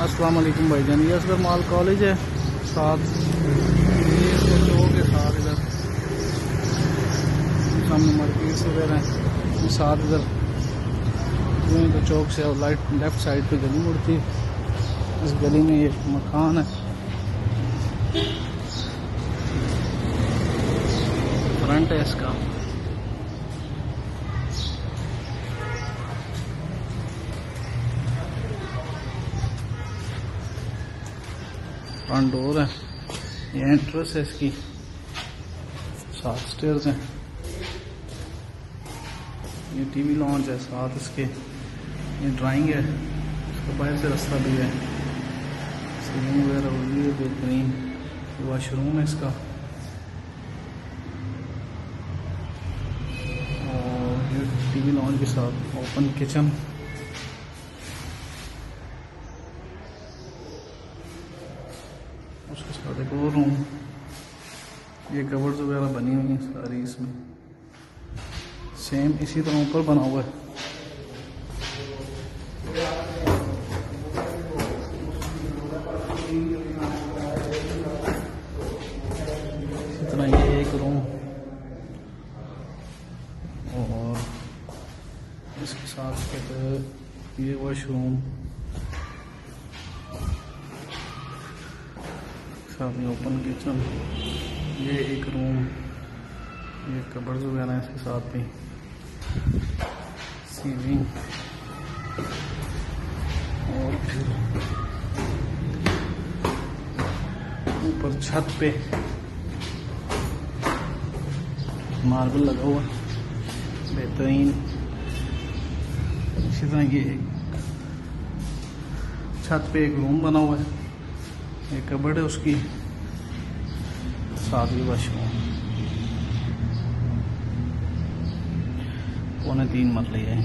अस्सलाम वालेकुम भाईजान। ये असगर माल कॉलेज है, साथ ये चौक के साथ इधर सामने मार्केट्स वगैरह हैं, साथ इधर तो चौक से और लेफ्ट साइड पे गली मुड़ती है। इस गली में ये मकान है, फ्रंट है इसका। फ्रंट डोर है, ये एंट्रेंस है इसकी, 7 स्टेयर्स हैं। ये टीवी लॉन्च है, साथ इसके ये ड्राइंग है, इसके बाहर से रास्ता भी है। सीलिंग वगैरह हुई है बेहतरीन। वॉशरूम है इसका, और ये टीवी लॉन्च के साथ ओपन किचन। उसके साथ एक और रूम, ये कवर्स वगैरह बनी हुई हैं सारी इसमें, सेम इसी तरह ऊपर बना हुआ है। इसी तरह ये एक रूम, और इसके साथ ये वॉशरूम, साथ में ओपन किचन, ये एक रूम, ये कबर्ड वगैरह इसके साथ में, सीलिंग, और फिर ऊपर छत पे मार्बल लगा हुआ बेहतरीन। इसी तरह ये छत पे एक रूम बना हुआ है, एक कबर्ड है उसकी, साथ ही वॉशरूम। 3.25 मरले है।